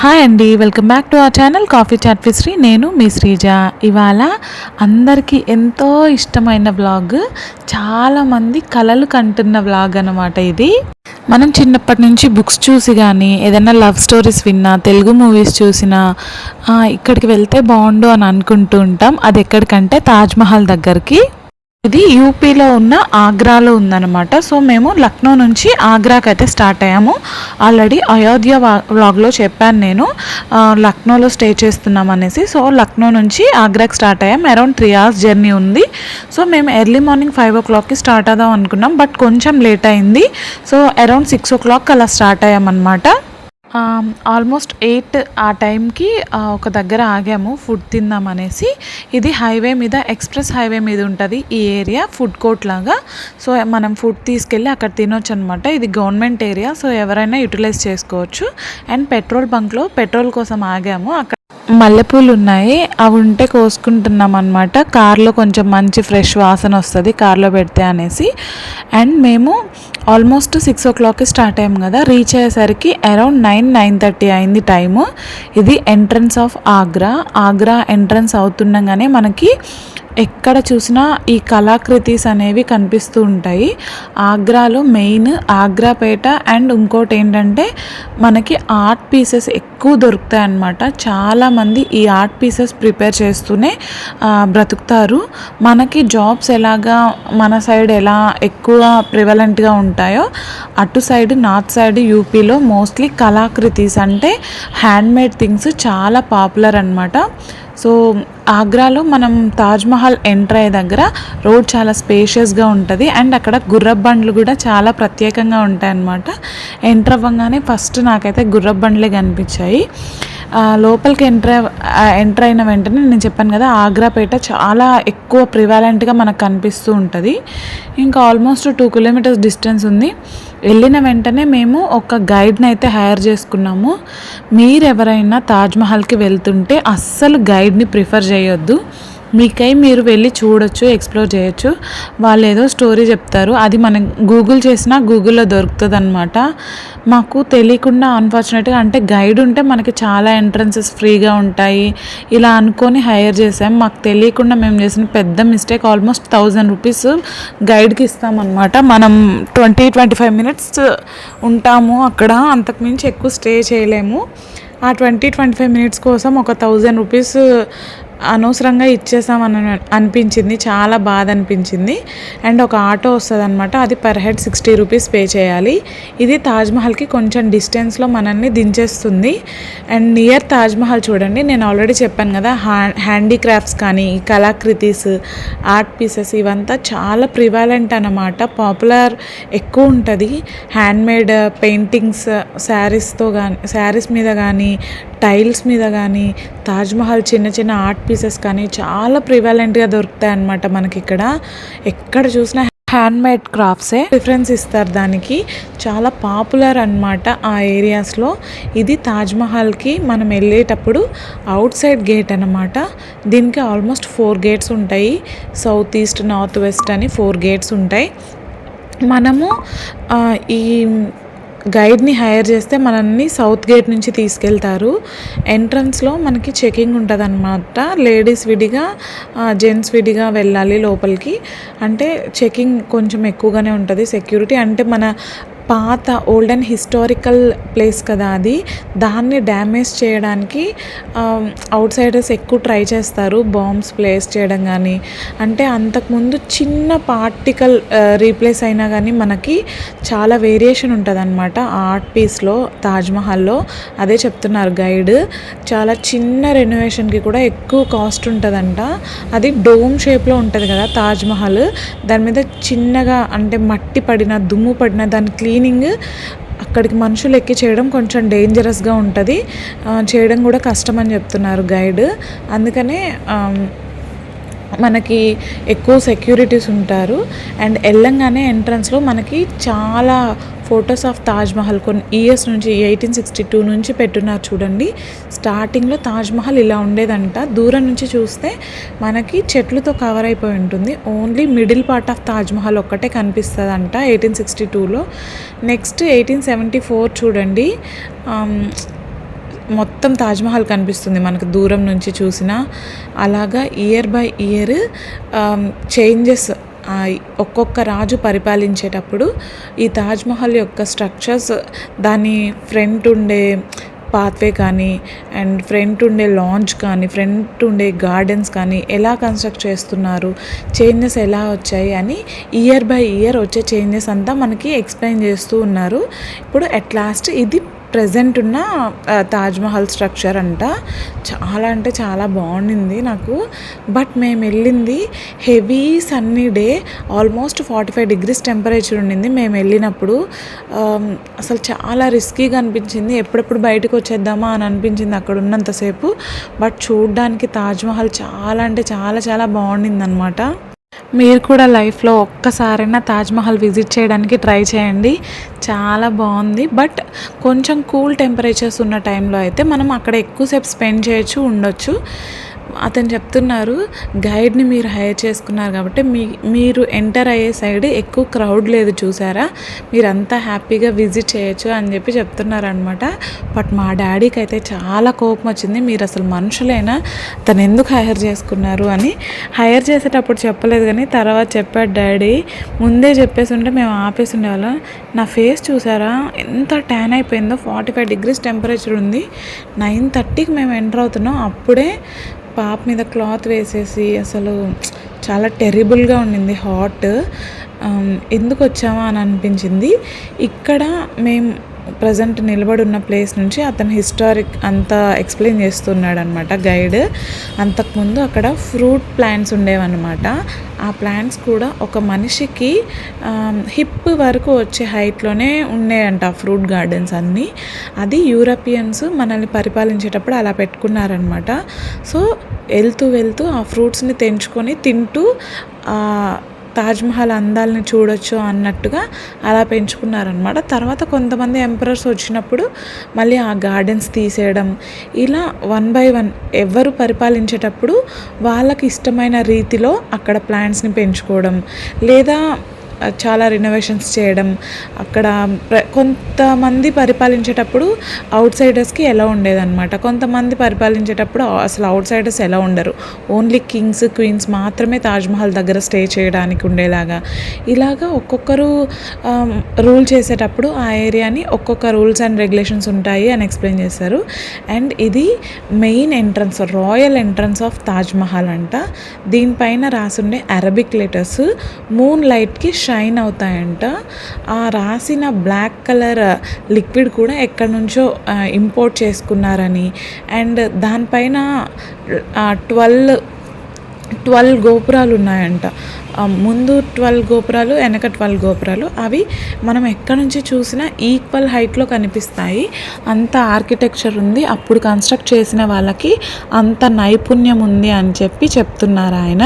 Hi అండి, welcome back to our channel coffee chat with Sri. నేను మీ శ్రీజ. ఇవాళ అందరికీ ఎంతో ఇష్టమైన వ్లాగ్, చాలామంది కలలు కంటున్న వ్లాగ్ అనమాట ఇది. మనం చిన్నప్పటి నుంచి బుక్స్ చూసి కానీ ఏదైనా లవ్ స్టోరీస్ విన్నా, తెలుగు మూవీస్ చూసినా ఇక్కడికి వెళ్తే బాగుండు అని అనుకుంటూ ఉంటాం. అది ఎక్కడికంటే తాజ్మహల్ దగ్గరికి. ఇది యూపీలో ఉన్న ఆగ్రాలో ఉందన్నమాట. సో మేము లక్నో నుంచి ఆగ్రాకి అయితే స్టార్ట్ అయ్యాము. ఆల్రెడీ అయోధ్య వ్లాగ్లో చెప్పాను నేను లక్నోలో స్టే చేస్తున్నాం అనేసి. సో లక్నో నుంచి ఆగ్రాకి స్టార్ట్ అయ్యాం. అరౌండ్ 3 hours జర్నీ ఉంది. సో మేము ఎర్లీ మార్నింగ్ 5 o'clockకి స్టార్ట్ అవుదాం అనుకున్నాం, బట్ కొంచెం లేట్ అయింది. సో అరౌండ్ 6 o'clock అలా స్టార్ట్ అయ్యామన్నమాట. ఆల్మోస్ట్ 8 ఆ టైంకి ఒక దగ్గర ఆగాము ఫుడ్ తిందాం అనేసి. ఇది హైవే మీద, ఎక్స్ప్రెస్ హైవే మీద ఉంటుంది ఈ ఏరియా, ఫుడ్ కోర్ట్ లాగా. సో మనం ఫుడ్ తీసుకెళ్ళి అక్కడ తినొచ్చు అనమాట. ఇది గవర్నమెంట్ ఏరియా, సో ఎవరైనా యూటిలైజ్ చేసుకోవచ్చు. అండ్ పెట్రోల్ బంక్లో పెట్రోల్ కోసం ఆగాము. అక్కడ మల్లెపూలు ఉన్నాయి, అవి ఉంటే కోసుకుంటున్నాం అనమాట. కార్లో కొంచెం మంచి ఫ్రెష్ వాసన వస్తుంది కార్లో పెడితే అనేసి. అండ్ మేము ఆల్మోస్ట్ 6 o'clockకి స్టార్ట్ అయ్యాము కదా, రీచ్ అయ్యేసరికి అరౌండ్ 9-9:30 అయింది టైము. ఇది ఎంట్రన్స్ ఆఫ్ ఆగ్రా ఎంట్రన్స్ అవుతుండగానే మనకి ఎక్కడ చూసినా ఈ కళాకృతీస్ అనేవి కనిపిస్తూ ఉంటాయి. ఆగ్రాలో మెయిన్ ఆగ్రాపేట. అండ్ ఇంకోటి ఏంటంటే మనకి ఆర్ట్ పీసెస్ ఎక్కువ దొరుకుతాయి అన్నమాట. చాలామంది ఈ ఆర్ట్ పీసెస్ ప్రిపేర్ చేస్తూనే బ్రతుకుతారు. మనకి జాబ్స్ ఎలాగా మన సైడ్ ఎలా ఎక్కువ ప్రివలెంట్గా ఉంటాయో, అటు సైడ్ నార్త్ సైడ్ యూపీలో మోస్ట్లీ కళాకృతీస్ అంటే హ్యాండ్మేడ్ థింగ్స్ చాలా పాపులర్ అన్నమాట. సో ఆగ్రాలో మనం తాజ్మహల్ ఎంటర్ అయ్యే దగ్గర రోడ్ చాలా స్పేషియస్గా ఉంటుంది. అండ్ అక్కడ గుర్రపు బండ్లు కూడా చాలా ప్రత్యేకంగా ఉంటాయి అన్నమాట. ఎంటర్ అవ్వగానే ఫస్ట్ నాకైతే గుర్రపు బండ్లే కనిపించాయి. లోపలికి ఎంటర్ అయిన వెంటనే నేను చెప్పాను కదా, ఆగ్రాపేట చాలా ఎక్కువ ప్రివాలెంట్గా మనకు కనిపిస్తూ ఉంటుంది. ఇంకా ఆల్మోస్ట్ 2 kilometers డిస్టెన్స్ ఉంది. వెళ్ళిన వెంటనే మేము ఒక గైడ్ని అయితే హైర్ చేసుకున్నాము. మీరు ఎవరైనా తాజ్మహల్కి వెళ్తుంటే అస్సలు గైడ్ని ప్రిఫర్ చేయొద్దు. మీకై మీరు వెళ్ళి చూడొచ్చు, ఎక్స్ప్లోర్ చేయొచ్చు. వాళ్ళు ఏదో స్టోరీ చెప్తారు, అది మనం గూగుల్ చేసినా గూగుల్లో దొరుకుతుంది అనమాట. మాకు తెలియకుండా అన్ఫార్చునేట్గా, అంటే గైడ్ ఉంటే మనకి చాలా ఎంట్రన్సెస్ ఫ్రీగా ఉంటాయి ఇలా అనుకొని హైర్ చేసాం. మాకు తెలియకుండా మేము చేసిన పెద్ద మిస్టేక్. Almost 1000 rupees గైడ్కి ఇస్తామన్నమాట. మనం 20-25 minutes ఉంటాము అక్కడ, అంతకుమించి ఎక్కువ స్టే చేయలేము. ఆ 20-25 minutes కోసం ఒక 1000 rupees అనవసరంగా ఇచ్చేసామని అనిపించింది, చాలా బాధ అనిపించింది. అండ్ ఒక ఆటో వస్తుంది అనమాట, అది పర్ హెడ్ 60 rupees పే చేయాలి. ఇది తాజ్మహల్కి కొంచెం డిస్టెన్స్లో మనల్ని దించేస్తుంది. అండ్ నియర్ తాజ్మహల్ చూడండి, నేను ఆల్రెడీ చెప్పాను కదా, హ్యాండీక్రాఫ్ట్స్ కానీ కళాకృతీస్, ఆర్ట్ పీసెస్ ఇవంతా చాలా ప్రివాలెంట్ అన్నమాట. పాపులర్ ఎక్కువ ఉంటుంది. హ్యాండ్మేడ్ పెయింటింగ్స్ శారీస్ మీద కానీ, టైల్స్ మీద కానీ, తాజ్మహల్ చిన్న చిన్న ఆర్ట్ పీసెస్ కానీ చాలా ప్రివాలెంట్గా దొరుకుతాయి అన్నమాట మనకి ఇక్కడ. ఎక్కడ చూసినా హ్యాండ్మేడ్ క్రాఫ్ట్సే ప్రిఫరెన్స్ ఇస్తారు దానికి. చాలా పాపులర్ అన్నమాట ఆ ఏరియాస్లో. ఇది తాజ్మహల్కి మనం వెళ్ళేటప్పుడు అవుట్ సైడ్ గేట్ అన్నమాట. దీనికి ఆల్మోస్ట్ 4 gates ఉంటాయి. సౌత్ ఈస్ట్, నార్త్ వెస్ట్ అని 4 gates ఉంటాయి. మనము ఈ గైడ్ని హైర్ చేస్తే మనల్ని సౌత్ గేట్ నుంచి తీసుకెళ్తారు. ఎంట్రన్స్లో మనకి చెకింగ్ ఉంటుంది అనమాట. లేడీస్ విడిగా, జెంట్స్ విడిగా వెళ్ళాలి లోపలికి. అంటే చెకింగ్ కొంచెం ఎక్కువగానే ఉంటుంది, సెక్యూరిటీ. అంటే మన పాత ఓల్డ్ అండ్ హిస్టారికల్ ప్లేస్ కదా అది, దాన్ని డ్యామేజ్ చేయడానికి అవుట్ సైడర్స్ ఎక్కువ ట్రై చేస్తారు, బాంబ్స్ ప్లేస్ చేయడం కానీ. అంటే అంతకుముందు చిన్న పార్టికల్ రీప్లేస్ అయినా కానీ మనకి చాలా వేరియేషన్ ఉంటుంది అనమాట ఆర్ట్ పీస్లో తాజ్మహల్లో. అదే చెప్తున్నారు గైడ్. చాలా చిన్న రెనోవేషన్కి కూడా ఎక్కువ కాస్ట్ ఉంటుందంట. అది డోమ్ షేప్లో ఉంటుంది కదా తాజ్మహల్, దాని మీద చిన్నగా అంటే మట్టి పడిన, దుమ్ము పడిన దాన్ని క్లీనింగ్ అక్కడికి మనుషులు ఎక్కి చేయడం కొంచెం డేంజరస్గా ఉంటుంది, చేయడం కూడా కష్టం అని చెప్తున్నారు గైడ్. అందుకనే మనకి ఎక్కువ సెక్యూరిటీస్ ఉంటారు. అండ్ వెళ్ళంగానే ఎంట్రన్స్లో మనకి చాలా ఫొటోస్ ఆఫ్ తాజ్మహల్ కొన్ని ఇయర్స్ నుంచి 1862 నుంచి పెట్టున్నారు చూడండి. స్టార్టింగ్లో తాజ్మహల్ ఇలా ఉండేదంట. దూరం నుంచి చూస్తే మనకి చెట్లతో కవర్ అయిపోయి ఉంటుంది. Only middle part of Taj Mahal ఒక్కటే కనిపిస్తుందంట 1862లో. నెక్స్ట్ 1874 చూడండి. మొత్తం తాజ్మహల్ కనిపిస్తుంది మనకు దూరం నుంచి చూసినా. అలాగా ఇయర్ బై ఇయర్ చేంజెస్ ఒక్కొక్క రాజు పరిపాలించేటప్పుడు ఈ తాజ్మహల్ యొక్క స్ట్రక్చర్స్, దాని ఫ్రంట్ ఉండే పాత్వే కానీ అండ్ ఫ్రంట్ ఉండే లాంచ్ కానీ ఫ్రంట్ ఉండే గార్డెన్స్ కానీ ఎలా కన్స్ట్రక్ట్ చేస్తున్నారు, చేంజెస్ ఎలా వచ్చాయి అని ఇయర్ బై ఇయర్ వచ్చే చేంజెస్ అంతా మనకి ఎక్స్ప్లెయిన్ చేస్తూ ఉన్నారు. ఇప్పుడు అట్ లాస్ట్ ఇది ప్రజెంట్ ఉన్న తాజ్మహల్ స్ట్రక్చర్ అంట. చాలా అంటే చాలా బాగుండింది నాకు. బట్ మేము వెళ్ళింది heavy sunny day, almost 45 degrees temperature ఉండింది మేము వెళ్ళినప్పుడు. అసలు చాలా రిస్కీగా అనిపించింది. ఎప్పుడెప్పుడు బయటకు వచ్చేద్దామా అని అనిపించింది అక్కడ ఉన్నంతసేపు. బట్ చూడ్డానికి తాజ్మహల్ చాలా అంటే చాలా చాలా బాగుండింది అనమాట. మీరు కూడా లైఫ్లో ఒక్కసారైనా తాజ్మహల్ విజిట్ చేయడానికి ట్రై చేయండి, చాలా బాగుంది. బట్ కొంచెం కూల్ టెంపరేచర్స్ ఉన్న టైంలో అయితే మనం అక్కడ ఎక్కువసేపు స్పెండ్ చేయొచ్చు, ఉండొచ్చు. అతను చెప్తున్నారు, గైడ్ని మీరు హైర్ చేసుకున్నారు కాబట్టి మీరు ఎంటర్ అయ్యే సైడ్ ఎక్కువ క్రౌడ్ లేదు చూసారా, మీరంతా హ్యాపీగా విజిట్ చేయొచ్చు అని చెప్పి చెప్తున్నారు అనమాట. బట్ మా డాడీకి అయితే చాలా కోపం వచ్చింది, మీరు అసలు మనుషులైనా, తను ఎందుకు హైర్ చేసుకున్నారు అని. హైర్ చేసేటప్పుడు చెప్పలేదు కానీ తర్వాత చెప్పాడు డాడీ. ముందే చెప్పేసి ఉంటే మేము ఆపేసి ఉండేవాళ్ళం. నా ఫేస్ చూసారా ఎంత ట్యాన్ అయిపోయిందో. 45 degrees టెంపరేచర్ ఉంది. 9:30కి మేము ఎంటర్ అవుతున్నాం. అప్పుడే పాప మీద క్లాత్ వేసేసి అసలు చాలా టెరిబుల్గా ఉండింది, హాట్. ఎందుకు వచ్చామా అని అనిపించింది. ఇక్కడ మేము ప్రజెంట్ నిలబడి ఉన్న ప్లేస్ నుంచి అతను హిస్టారిక్ అంతా ఎక్స్ప్లెయిన్ చేస్తున్నాడు అనమాట గైడ్. అంతకుముందు అక్కడ ఫ్రూట్ ప్లాంట్స్ ఉండేవన్నమాట. ఆ ప్లాంట్స్ కూడా ఒక మనిషికి హిప్ వరకు వచ్చే హైట్లోనే ఉండేయంట ఫ్రూట్ గార్డెన్స్ అన్నీ. అది యూరోపియన్స్ మనల్ని పరిపాలించేటప్పుడు అలా పెట్టుకున్నారనమాట. సో వెళ్తూ ఆ ఫ్రూట్స్ని తెంచుకొని తింటూ తాజ్మహల్ అందాలని చూడొచ్చు అన్నట్టుగా అలా పెంచుకున్నారనమాట. తర్వాత కొంతమంది ఎంపరర్స్ వచ్చినప్పుడు మళ్ళీ ఆ గార్డెన్స్ తీసేయడం, ఇలా 1 by 1 ఎవరు పరిపాలించేటప్పుడు వాళ్ళకి ఇష్టమైన రీతిలో అక్కడ ప్లాంట్స్ని పెంచుకోవడం, లేదా చాలా రినోవేషన్స్ చేయడం. అక్కడ కొంతమంది పరిపాలించేటప్పుడు అవుట్ సైడర్స్కి ఎలా ఉండేదన్నమాట, కొంతమంది పరిపాలించేటప్పుడు అసలు అవుట్ సైడర్స్ ఎలా ఉండరు, ఓన్లీ కింగ్స్ క్వీన్స్ మాత్రమే తాజ్మహల్ దగ్గర స్టే చేయడానికి ఉండేలాగా. ఇలాగా ఒక్కొక్కరు రూల్ చేసేటప్పుడు ఆ ఏరియాని ఒక్కొక్క రూల్స్ అండ్ రెగ్యులేషన్స్ ఉంటాయి అని ఎక్స్ప్లెయిన్ చేశారు. అండ్ ఇది main entrance, royal entrance of Taj Mahal అంట. దీనిపైన రాసుండే అరబిక్ లెటర్స్ మూన్ లైట్కి షైన్ అవుతాయంట. ఆ రాసిన బ్లాక్ కలర్ లిక్విడ్ కూడా ఎక్కడి నుంచో ఇంపోర్ట్ చేసుకున్నారని, అండ్ దానిపైన 12 గోపురాలు ఉన్నాయంట. ముందు 12 గోపురాలు, వెనక 12 గోపురాలు. అవి మనం ఎక్కడి నుంచి చూసినా ఈక్వల్ హైట్లో కనిపిస్తాయి. అంత ఆర్కిటెక్చర్ ఉంది. అప్పుడు కన్స్ట్రక్ట్ చేసిన వాళ్ళకి అంత నైపుణ్యం ఉంది అని చెప్పి చెప్తున్నారు ఆయన.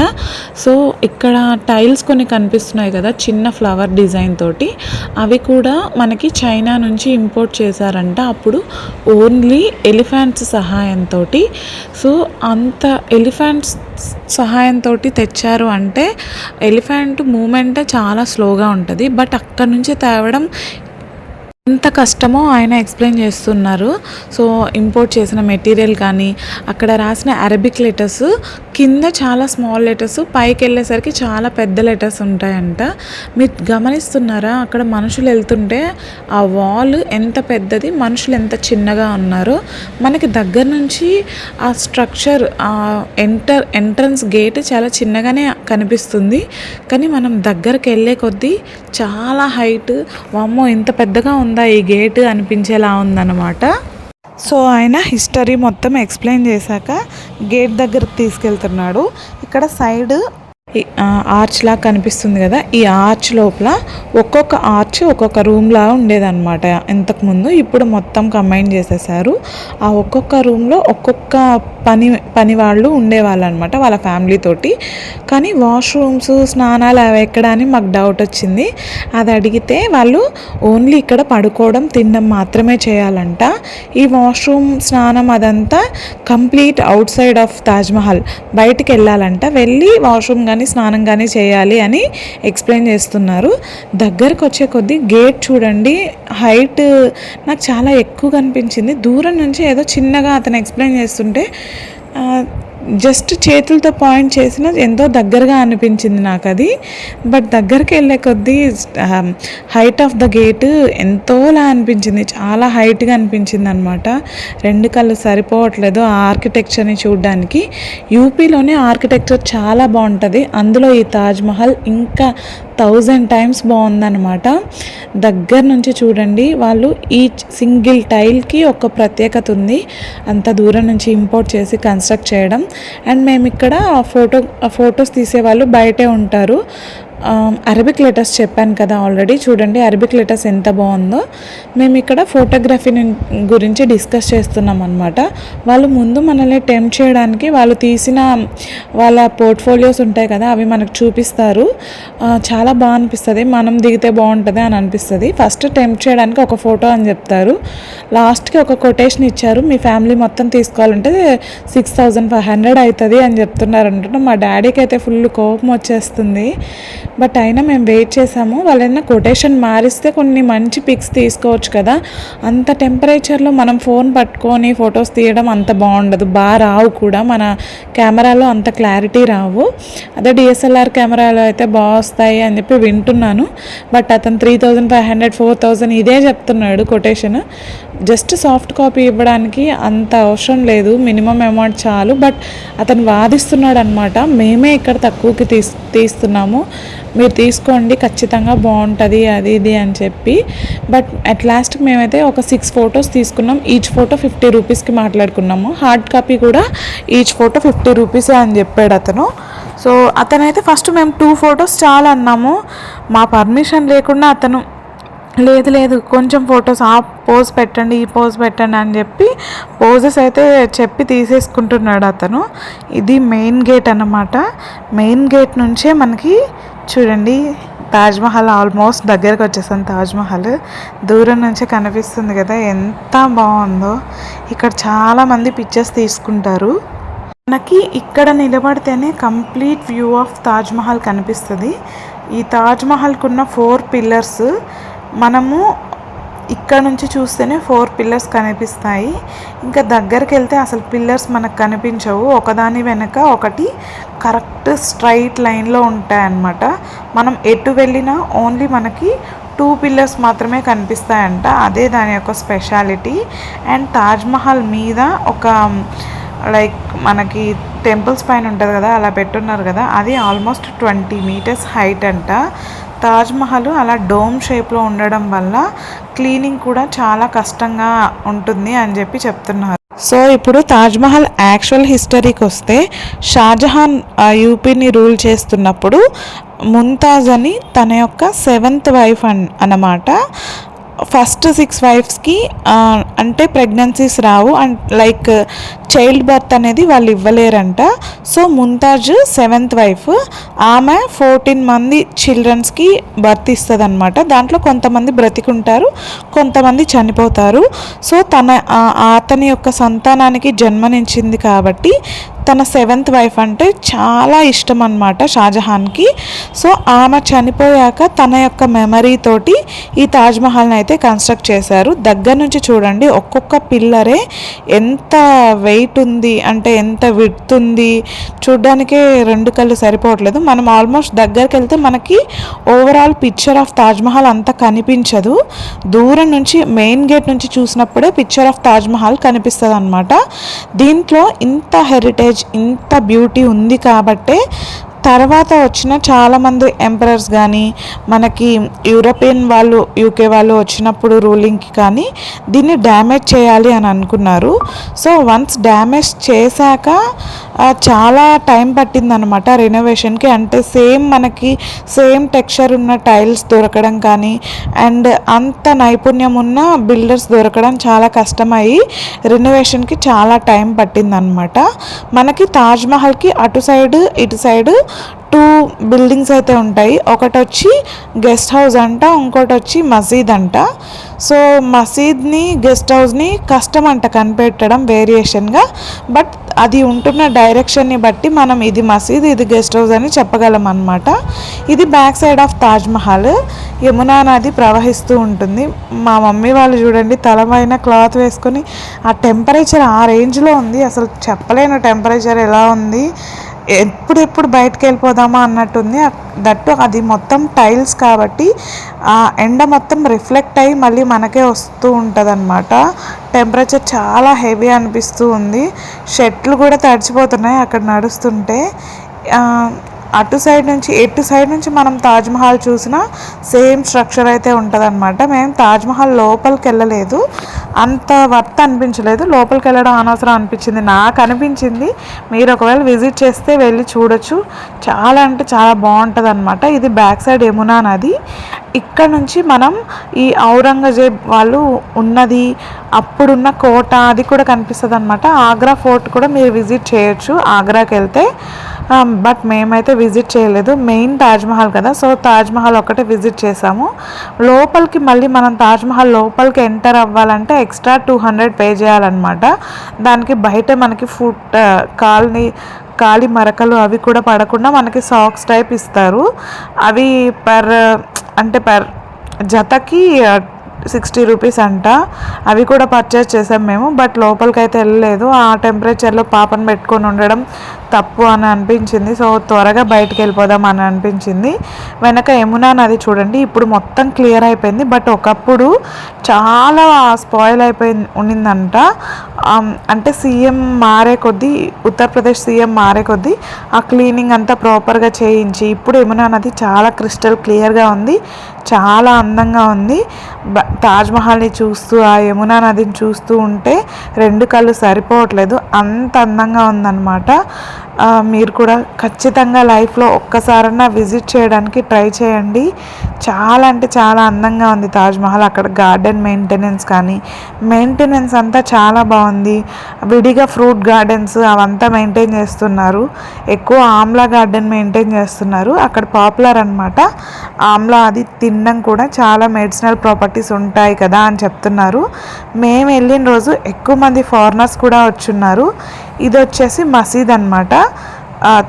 సో ఇక్కడ టైల్స్ కొన్ని కనిపిస్తున్నాయి కదా చిన్న ఫ్లవర్ డిజైన్ తోటి, అవి కూడా మనకి చైనా నుంచి ఇంపోర్ట్ చేశారంట అప్పుడు, ఓన్లీ ఎలిఫెంట్స్ సహాయంతో. సో అంత ఎలిఫెంట్స్ సహాయంతో తెచ్చారు అంటే ఎలిఫెంట్ మూమెంటే చాలా స్లోగా ఉంటుంది. బట్ అక్కడి నుంచి తేవడం ఎంత కష్టమో ఆయన ఎక్స్ప్లెయిన్ చేస్తున్నారు. సో ఇంపోర్ట్ చేసిన మెటీరియల్ కానీ, అక్కడ రాసిన అరబిక్ లెటర్స్ కింద చాలా స్మాల్ లెటర్స్, పైకి వెళ్ళేసరికి చాలా పెద్ద లెటర్స్ ఉంటాయంట. మీరు గమనిస్తున్నారా అక్కడ మనుషులు వెళ్తుంటే ఆ వాల్ ఎంత పెద్దది, మనుషులు ఎంత చిన్నగా ఉన్నారో. మనకి దగ్గర నుంచి ఆ స్ట్రక్చర్, ఆ ఎంట్రన్స్ గేట్ చాలా చిన్నగానే కనిపిస్తుంది. కానీ మనం దగ్గరికి వెళ్ళే కొద్దీ చాలా హైట్, వామ్మో ఇంత పెద్దగా ఉందా ఈ గేట్ అనిపించేలా ఉందన్నమాట. సో ఆయన హిస్టరీ మొత్తం ఎక్స్ప్లెయిన్ చేశాక గేట్ దగ్గరకు తీసుకెళ్తున్నాడు. ఇక్కడ సైడ్ ఆర్చ్ లా కనిపిస్తుంది కదా, ఈ ఆర్చ్ లోపల ఒక్కొక్క ఆర్చ్ ఒక్కొక్క రూమ్లా ఉండేదన్నమాట ఇంతకుముందు. ఇప్పుడు మొత్తం కంబైన్ చేసేసారు. ఆ ఒక్కొక్క రూమ్లో ఒక్కొక్క పని వాళ్ళు ఉండేవాళ్ళు అనమాట వాళ్ళ ఫ్యామిలీతోటి. కానీ వాష్రూమ్స్, స్నానాలు అవి ఎక్కడ అని మాకు డౌట్ వచ్చింది. అది అడిగితే వాళ్ళు ఓన్లీ ఇక్కడ పడుకోవడం, తినడం మాత్రమే చేయాలంట. ఈ వాష్రూమ్, స్నానం అదంతా complete out side of Taj Mahal బయటికి వెళ్ళాలంట. వెళ్ళి వాష్రూమ్ కానీ కానీ స్నానం కానీ చేయాలి అని ఎక్స్ప్లెయిన్ చేస్తున్నారు. దగ్గరకు వచ్చే కొద్దీ గేట్ చూడండి, హైట్ నాకు చాలా ఎక్కువ కనిపించింది. దూరం నుంచి ఏదో చిన్నగా అతను ఎక్స్ప్లెయిన్ చేస్తుంటే జస్ట్ చేతులతో పాయింట్ చేసిన ఎంతో దగ్గరగా అనిపించింది నాకు అది. బట్ దగ్గరికి వెళ్ళే కొద్దీ హైట్ ఆఫ్ ద గేట్ ఎంతోలా అనిపించింది, చాలా హైట్గా అనిపించింది అనమాట. రెండు కళ్ళు సరిపోవట్లేదు ఆ ఆర్కిటెక్చర్ని చూడడానికి. యూపీలోనే ఆర్కిటెక్చర్ చాలా బాగుంటుంది, అందులో ఈ తాజ్మహల్ ఇంకా 1000 times బాగుందన్నమాట. దగ్గర నుంచి చూడండి, వాళ్ళు ఈ సింగిల్ టైల్కి ఒక ప్రత్యేకత ఉంది, అంత దూరం నుంచి ఇంపోర్ట్ చేసి కన్స్ట్రక్ట్ చేయడం. అండ్ మేము ఇక్కడ ఫొటోస్ తీసేవాళ్ళు బయటే ఉంటారు. అరబిక్ లెటర్స్ చెప్పాను కదా ఆల్రెడీ, చూడండి అరబిక్ లెటర్స్ ఎంత బాగుందో. మేము ఇక్కడ ఫోటోగ్రఫీ గురించి డిస్కస్ చేస్తున్నాం అనమాట. వాళ్ళు ముందు మనల్ని టెంప్ట్ చేయడానికి వాళ్ళు తీసిన వాళ్ళ పోర్ట్ఫోలియోస్ ఉంటాయి కదా, అవి మనకు చూపిస్తారు. చాలా బాగా అనిపిస్తుంది, మనం దిగితే బాగుంటుంది అని అనిపిస్తుంది. ఫస్ట్ టెంప్ట్ చేయడానికి ఒక ఫోటో అని చెప్తారు, లాస్ట్కి ఒక కొటేషన్ ఇచ్చారు, మీ ఫ్యామిలీ మొత్తం తీసుకోవాలంటే 6500 అవుతుంది అని చెప్తున్నారు అంటున్నా. మా డాడీకి అయితే ఫుల్ కోపం వచ్చేస్తుంది. బట్ అయినా మేము వెయిట్ చేసాము. వాళ్ళైనా కొటేషన్ మారిస్తే కొన్ని మంచి పిక్స్ తీసుకోవచ్చు కదా, అంత టెంపరేచర్లో మనం ఫోన్ పట్టుకొని ఫొటోస్ తీయడం అంత బాగుండదు, బాగా రావు కూడా, మన కెమెరాలో అంత క్లారిటీ రావు. అదే డిఎస్ఎల్ఆర్ కెమెరాలో అయితే బాగా వస్తాయి అని చెప్పి వింటున్నాను. బట్ అతను 3500 4000 ఇదే చెప్తున్నాడు కొటేషన్. జస్ట్ సాఫ్ట్ కాపీ ఇవ్వడానికి అంత అవసరం లేదు, మినిమం అమౌంట్ చాలు. బట్ అతను వాదిస్తున్నాడు అనమాట, మేమే ఇక్కడ తక్కువకి తీస్తున్నాము, మీరు తీసుకోండి ఖచ్చితంగా బాగుంటుంది అది ఇది అని చెప్పి. బట్ అట్ లాస్ట్కి మేమైతే ఒక 6 photos తీసుకున్నాం. ఈచ్ ఫోటో 50 రూపీస్కి మాట్లాడుకున్నాము. హార్డ్ కాపీ కూడా ఈచ్ ఫోటో 50 రూపీసే అని చెప్పాడు అతను. సో అతనైతే ఫస్ట్ మేము 2 photos చాలా అన్నాము, మా పర్మిషన్ లేకుండా అతను లేదు కొంచెం ఫొటోస్ ఆ పోజ్ పెట్టండి ఈ పోజ్ పెట్టండి అని చెప్పి పోజెస్ అయితే చెప్పి తీసేసుకుంటున్నాడు అతను. ఇది మెయిన్ గేట్ అన్నమాట. మెయిన్ గేట్ నుంచే మనకి చూడండి తాజ్మహల్ ఆల్మోస్ట్ దగ్గరకు వచ్చేసాను. తాజ్మహల్ దూరం నుంచే కనిపిస్తుంది కదా, ఎంత బాగుందో. ఇక్కడ చాలామంది పిక్చర్స్ తీసుకుంటారు. మనకి ఇక్కడ నిలబడితేనే కంప్లీట్ వ్యూ ఆఫ్ తాజ్మహల్ కనిపిస్తుంది. ఈ తాజ్మహల్కి ఉన్న 4 pillars మనము ఇక్కడ నుంచి చూస్తేనే 4 pillars కనిపిస్తాయి. ఇంకా దగ్గరికి వెళ్తే అసలు పిల్లర్స్ మనకు కనిపించవు, ఒకదాని వెనక ఒకటి కరెక్ట్ స్ట్రైట్ లైన్లో ఉంటాయన్నమాట. మనం ఎటు వెళ్ళినా ఓన్లీ మనకి 2 pillars మాత్రమే కనిపిస్తాయంట, అదే దాని యొక్క స్పెషాలిటీ. అండ్ తాజ్మహల్ మీద ఒక లైక్ మనకి టెంపుల్స్ పైన ఉంటుంది కదా, అలా పెట్టున్నారు కదా, అది ఆల్మోస్ట్ 20 meters హైట్ అంట. తాజ్మహల్ అలా డోమ్ షేప్లో ఉండడం వల్ల క్లీనింగ్ కూడా చాలా కష్టంగా ఉంటుంది అని చెప్పి చెప్తున్నారు. సో ఇప్పుడు తాజ్మహల్ యాక్చువల్ హిస్టరీకి వస్తే, షాజహాన్ యూపీని రూల్ చేస్తున్నప్పుడు ముంతాజ్ అని తన యొక్క 7th wife అన్నమాట. ఫస్ట్ 6 wives అంటే pregnancies Rao and like child birth అనేది వాళ్ళు ఇవ్వలేరంట. సో ముంతాజ్ 7th wife, ఆమె 14 మంది చిల్డ్రన్స్కి బర్త్ ఇస్తుంది అనమాట. దాంట్లో కొంతమంది బ్రతికుంటారు, కొంతమంది చనిపోతారు. సో అతని యొక్క సంతానానికి జన్మనిచ్చింది కాబట్టి తన 7th wife అంటే చాలా ఇష్టం అన్నమాట షాజహాన్కి. సో ఆమె చనిపోయాక తన యొక్క మెమరీ తోటి ఈ తాజ్మహల్ని అయితే కన్స్ట్రక్ట్ చేశారు. దగ్గర నుంచి చూడండి, ఒక్కొక్క పిల్లరే ఎంత వెయిట్ ఉంది అంటే ఎంత విడ్త్ ఉంది, చూడ్డానికే 2 కళ్ళు సరిపోవట్లేదు. మనం ఆల్మోస్ట్ దగ్గరికి వెళ్తే మనకి ఓవరాల్ పిక్చర్ ఆఫ్ తాజ్మహల్ అంతా కనిపించదు, దూరం నుంచి మెయిన్ గేట్ నుంచి చూసినప్పుడే పిక్చర్ ఆఫ్ తాజ్మహల్ కనిపిస్తుంది అనమాట. దీంట్లో ఇంత హెరిటేజ్ ఇంత బ్యూటీ ఉంది కాబట్టే తర్వాత వచ్చిన చాలామంది ఎంపరర్స్ కానీ మనకి యూరోపియన్ వాళ్ళు యూకే వాళ్ళు వచ్చినప్పుడు రూలింగ్కి కానీ దీన్ని డ్యామేజ్ చేయాలి అని అనుకున్నారు. సో వన్స్ డ్యామేజ్ చేశాక చాలా టైం పట్టిందనమాట రెనోవేషన్కి. అంటే మనకి సేమ్ టెక్స్చర్ ఉన్న టైల్స్ దొరకడం కానీ అండ్ అంత నైపుణ్యం ఉన్న బిల్డర్స్ దొరకడం చాలా కష్టమయ్యి రెనోవేషన్కి చాలా టైం పట్టిందనమాట. మనకి తాజ్మహల్కి అటు సైడ్ ఇటు సైడ్ 2 buildings అయితే ఉంటాయి. ఒకటి వచ్చి గెస్ట్ హౌస్ అంట, ఇంకోటి వచ్చి మసీద్ అంట. సో మసీద్ని గెస్ట్ హౌస్ని కష్టం అంట కనిపెట్టడం వేరియేషన్గా. బట్ అది ఉంటున్న డైరెక్షన్ని బట్టి మనం ఇది మసీద్, ఇది గెస్ట్ హౌస్ అని చెప్పగలం అన్నమాట. ఇది back side of Taj Mahal. Yamuna నది ప్రవహిస్తూ ఉంటుంది. మా మమ్మీ వాళ్ళు చూడండి తలపైన క్లాత్ వేసుకొని, ఆ టెంపరేచర్ ఆ రేంజ్లో ఉంది. అసలు చెప్పలేను టెంపరేచర్ ఎలా ఉంది. ఎప్పుడెప్పుడు బయటకు వెళ్ళిపోదామా అన్నట్టుంది. దట్టు అది మొత్తం టైల్స్ కాబట్టి ఆ ఎండ మొత్తం రిఫ్లెక్ట్ అయ్యి మళ్ళీ మనకే వస్తూ ఉంటుంది అన్నమాట. టెంపరేచర్ చాలా హెవీ అనిపిస్తూ ఉంది. షర్ట్లు కూడా తడిచిపోతున్నాయి అక్కడ నడుస్తుంటే. ఎటు సైడ్ నుంచి మనం తాజ్మహల్ చూసినా సేమ్ స్ట్రక్చర్ అయితే ఉంటుంది అనమాట. మేము తాజ్మహల్ లోపలికి వెళ్ళలేదు, అంత వర్త్ అనిపించలేదు. లోపలికి వెళ్ళడం అనవసరం అనిపించింది, నాకు అనిపించింది. మీరు ఒకవేళ విజిట్ చేస్తే వెళ్ళి చూడొచ్చు. చాలా అంటే చాలా బాగుంటుంది అనమాట. ఇది బ్యాక్ సైడ్ యమునా నది. ఇక్కడ నుంచి మనం ఈ ఔరంగజేబ్ వాళ్ళు ఉన్నది, అప్పుడున్న కోట అది కూడా కనిపిస్తుంది అనమాట. ఆగ్రా ఫోర్ట్ కూడా మీరు విజిట్ చేయొచ్చు ఆగ్రాకి వెళ్తే. బట్ మేమైతే విజిట్ చేయలేదు, మెయిన్ తాజ్మహల్ కదా, సో తాజ్మహల్ ఒకటే విజిట్ చేసాము. లోపలికి మళ్ళీ మనం తాజ్మహల్ లోపలికి ఎంటర్ అవ్వాలంటే ఎక్స్ట్రా 200 పే చేయాలన్నమాట. దానికి బయట మనకి కాలి మరకలు అవి కూడా పడకుండా మనకి సాక్స్ టైప్ ఇస్తారు. అవి పర్ జతకి 60 రూపీస్ అంట. అవి కూడా పర్చేస్ చేసాం మేము. బట్ లోపలికి అయితే వెళ్ళలేదు, ఆ టెంపరేచర్లో పాపను పెట్టుకొని ఉండడం తప్పు అని అనిపించింది. సో త్వరగా బయటికి వెళ్ళిపోదాం అని అనిపించింది. వెనక యమునా నది చూడండి, ఇప్పుడు మొత్తం క్లియర్ అయిపోయింది. బట్ ఒకప్పుడు చాలా స్పాయిల్ ఉండిందంట. అంటే ఉత్తరప్రదేశ్ సీఎం మారే కొద్దీ ఆ క్లీనింగ్ అంతా ప్రాపర్గా చేయించి ఇప్పుడు యమునా నది చాలా క్రిస్టల్ క్లియర్గా ఉంది, చాలా అందంగా ఉంది. తాజ్మహల్ని చూస్తూ ఆ యమునా నదిని చూస్తూ ఉంటే 2 కళ్ళు సరిపోవట్లేదు, అంత అందంగా ఉందన్నమాట. మీరు కూడా ఖచ్చితంగా లైఫ్లో ఒక్కసారన్నా విజిట్ చేయడానికి ట్రై చేయండి. చాలా అంటే చాలా అందంగా ఉంది తాజ్మహల్. అక్కడ గార్డెన్ మెయింటెనెన్స్ అంతా చాలా బాగుంది. విడిగా ఫ్రూట్ గార్డెన్స్ అవంతా మెయింటైన్ చేస్తున్నారు. ఎక్కువ ఆమ్లా గార్డెన్ మెయింటైన్ చేస్తున్నారు అక్కడ, పాపులర్ అనమాట. ఆమ్లా అది తినడం కూడా చాలా మెడిసినల్ ప్రాపర్టీస్ ఉంటాయి కదా అని చెప్తున్నారు. మేము వెళ్ళిన రోజు ఎక్కువ మంది ఫారినర్స్ కూడా వచ్చున్నారు. ఇది వచ్చేసి మసీద్ అనమాట.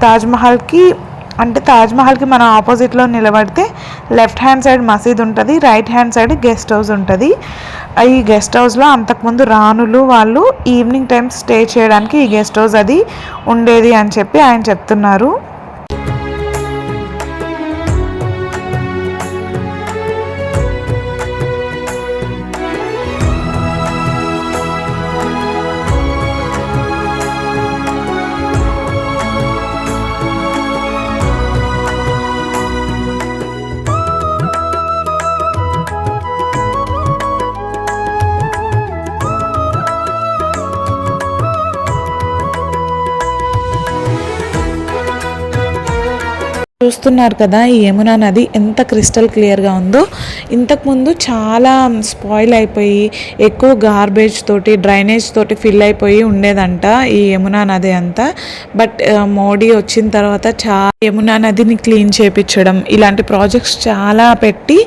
తాజ్మహల్కి మనం ఆపోజిట్లో నిలబడితే లెఫ్ట్ హ్యాండ్ సైడ్ మసీద్ ఉంటుంది, right hand side guest house ఉంటుంది. ఈ గెస్ట్ హౌస్లో అంతకుముందు రాణులు వాళ్ళు ఈవినింగ్ టైం స్టే చేయడానికి ఈ గెస్ట్ హౌస్ అది ఉండేది అని చెప్పి ఆయన చెప్తున్నారు. చూస్తున్నారు కదా ఈ యమునా నది ఎంత క్రిస్టల్ క్లియర్గా ఉందో. ఇంతకుముందు చాలా స్పాయిల్ అయిపోయి ఎక్కువ గార్బేజ్ తోటి డ్రైనేజ్ తోటి ఫిల్ అయిపోయి ఉండేదంట ఈ యమునా నది అంతా. బట్ మోడీ వచ్చిన తర్వాత చాలా యమునా నదిని క్లీన్ చేయించడం ఇలాంటి ప్రాజెక్ట్స్ చాలా పెట్టి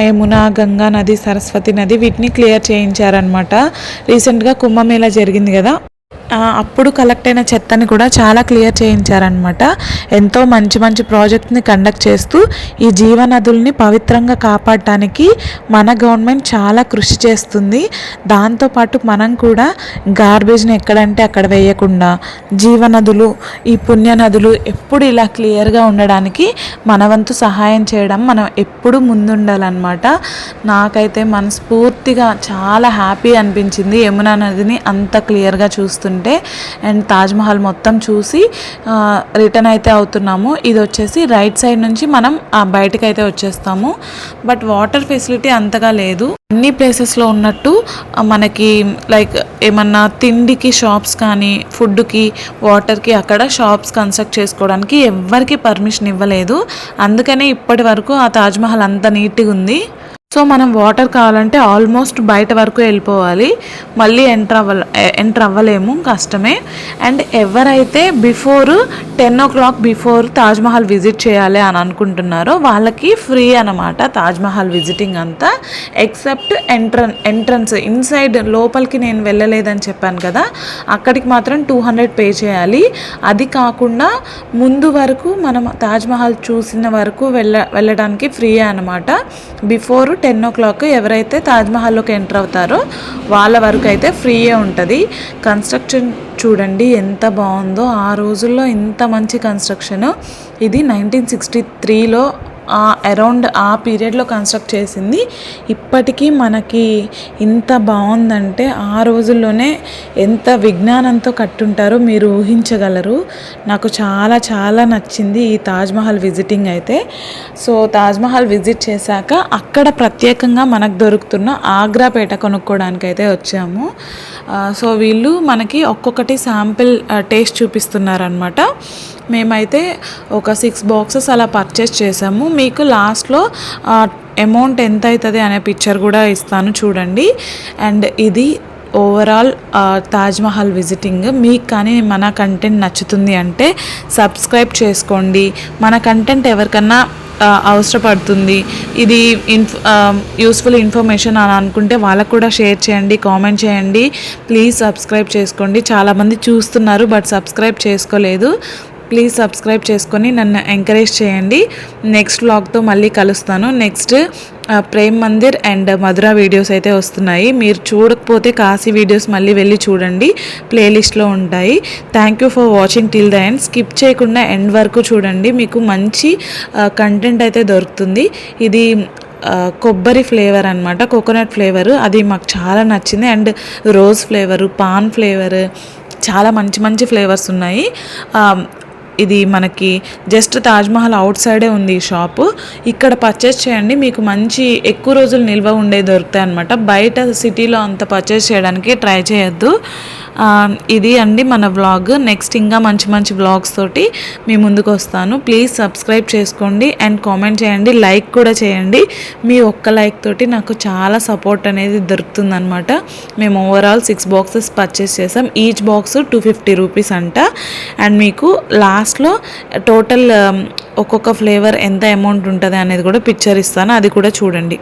యమునా, గంగా నది, సరస్వతి నది వీటిని క్లియర్ చేయించారనమాట. రీసెంట్గా కుంభమేళా జరిగింది కదా, అప్పుడు కలెక్ట్ అయిన చెత్తని కూడా చాలా క్లియర్ చేయించారనమాట. ఎంతో మంచి ప్రాజెక్ట్ని కండక్ట్ చేస్తూ ఈ జీవనదుల్ని పవిత్రంగా కాపాడటానికి మన గవర్నమెంట్ చాలా కృషి చేస్తుంది. దాంతోపాటు మనం కూడా గార్బేజ్ని ఎక్కడంటే అక్కడ వేయకుండా జీవనదులు, ఈ పుణ్యనదులు ఎప్పుడు ఇలా క్లియర్గా ఉండడానికి మన వంతు సహాయం చేయడం మనం ఎప్పుడు ముందుండాలన్నమాట. నాకైతే మనస్ఫూర్తిగా చాలా హ్యాపీ అనిపించింది యమునా నదిని అంత క్లియర్గా చూస్తుంటే. అండ్ తాజ్మహల్ మొత్తం చూసి రిటర్న్ అయితే అవుతున్నాము. ఇది వచ్చేసి రైట్ సైడ్ నుంచి మనం బయటకు అయితే వచ్చేస్తాము. బట్ వాటర్ ఫెసిలిటీ అంతగా లేదు. అన్ని ప్లేసెస్లో ఉన్నట్టు మనకి లైక్ ఏమన్నా తిండికి షాప్స్ కానీ ఫుడ్కి వాటర్కి అక్కడ షాప్స్ కన్స్ట్రక్ట్ చేసుకోవడానికి ఎవ్వరికి పర్మిషన్ ఇవ్వలేదు. అందుకనే ఇప్పటి వరకు ఆ తాజ్మహల్ అంత నీట్గా ఉంది. సో మనం వాటర్ కావాలంటే ఆల్మోస్ట్ బయట వరకు వెళ్ళిపోవాలి, మళ్ళీ ఎంటర్ అవ్వలేము, కష్టమే. అండ్ ఎవరైతే before 10 o'clock before Taj Mahal visit చేయాలి అని అనుకుంటున్నారో వాళ్ళకి ఫ్రీ అనమాట తాజ్మహల్ విజిటింగ్ అంతా, ఎక్సెప్ట్ ఎంట్రన్స్ ఇన్సైడ్ లోపలికి నేను వెళ్ళలేదని చెప్పాను కదా, అక్కడికి మాత్రం 200 పే చేయాలి. అది కాకుండా ముందు వరకు మనం తాజ్మహల్ చూసిన వరకు వెళ్ళడానికి ఫ్రీ అనమాట. బిఫోర్ 10 o'clock ఎవరైతే తాజ్మహల్లోకి ఎంటర్ అవుతారో వాళ్ళ వరకు అయితే ఫ్రీయే ఉంటుంది. కన్స్ట్రక్షన్ చూడండి ఎంత బాగుందో, ఆ రోజుల్లో ఇంత మంచి కన్స్ట్రక్షన్. ఇది 1963లో అరౌండ్ ఆ పీరియడ్లో కన్స్ట్రక్ట్ చేసింది. ఇప్పటికీ మనకి ఇంత బాగుందంటే ఆ రోజుల్లోనే ఎంత విజ్ఞానంతో కట్టుంటారో మీరు ఊహించగలరు. నాకు చాలా చాలా నచ్చింది ఈ తాజ్మహల్ విజిటింగ్ అయితే. సో తాజ్మహల్ విజిట్ చేశాక అక్కడ ప్రత్యేకంగా మనకు దొరుకుతున్న ఆగ్రాపేట కొనుక్కోవడానికి అయితే వచ్చాము. సో వీళ్ళు మనకి ఒక్కొక్కటి శాంపిల్ టేస్ట్ చూపిస్తున్నారనమాట. మేమైతే ఒక 6 boxes అలా పర్చేస్ చేసాము. మీకు లాస్ట్లో అమౌంట్ ఎంత అవుతుంది అనే పిక్చర్ కూడా ఇస్తాను చూడండి. అండ్ ఇది ఓవరాల్ తాజ్మహల్ విజిటింగ్. మీకు కానీ మన కంటెంట్ నచ్చుతుంది అంటే సబ్స్క్రైబ్ చేసుకోండి. మన కంటెంట్ ఎవరికన్నా అవసరపడుతుంది, ఇది యూస్ఫుల్ ఇన్ఫర్మేషన్ అని అనుకుంటే వాళ్ళకు కూడా షేర్ చేయండి, కామెంట్ చేయండి. ప్లీజ్ సబ్స్క్రైబ్ చేసుకోండి. చాలామంది చూస్తున్నారు బట్ సబ్స్క్రైబ్ చేసుకోలేదు. ప్లీజ్ సబ్స్క్రైబ్ చేసుకొని నన్ను ఎంకరేజ్ చేయండి. నెక్స్ట్ వ్లాగ్తో మళ్ళీ కలుస్తాను. Next Prem Mandir and Mathura videos అయితే వస్తున్నాయి. మీరు చూడకపోతే కాశీ వీడియోస్ మళ్ళీ వెళ్ళి చూడండి, ప్లేలిస్ట్లో ఉంటాయి. Thank you for watching till the end. Skip చేయకుండా ఎండ్ వరకు చూడండి, మీకు మంచి కంటెంట్ అయితే దొరుకుతుంది. ఇది కొబ్బరి ఫ్లేవర్ అనమాట, కోకోనట్ ఫ్లేవరు, అది మాకు చాలా నచ్చింది. And rose flavour, pan flavour, చాలా మంచి మంచి ఫ్లేవర్స్ ఉన్నాయి. ఇది మనకి జస్ట్ తాజ్మహల్ అవుట్ సైడే ఉంది ఈ షాపు. ఇక్కడ పర్చేస్ చేయండి, మీకు మంచి ఎక్కువ రోజులు నిల్వ ఉండే దొరుకుతాయి అనమాట. బయట సిటీలో అంత పర్చేస్ చేయడానికి ట్రై చేయొద్దు. ఇది అండి మన వ్లాగ్. నెక్స్ట్ ఇంకా మంచి మంచి వ్లాగ్స్ తోటి మీ ముందుకు వస్తాను. ప్లీజ్ సబ్స్క్రైబ్ చేసుకోండి అండ్ కామెంట్ చేయండి, లైక్ కూడా చేయండి. మీ ఒక్క లైక్ తోటి నాకు చాలా సపోర్ట్ అనేది దొరుకుతుందనమాట. మేము ఓవరాల్ 6 boxes పర్చేస్ చేసాం. ఈచ్ బాక్స్ 250 rupees అంట. అండ్ మీకు లాస్ట్లో టోటల్ ఒక్కొక్క ఫ్లేవర్ ఎంత అమౌంట్ ఉంటుంది అనేది కూడా పిక్చర్ ఇస్తాను, అది కూడా చూడండి.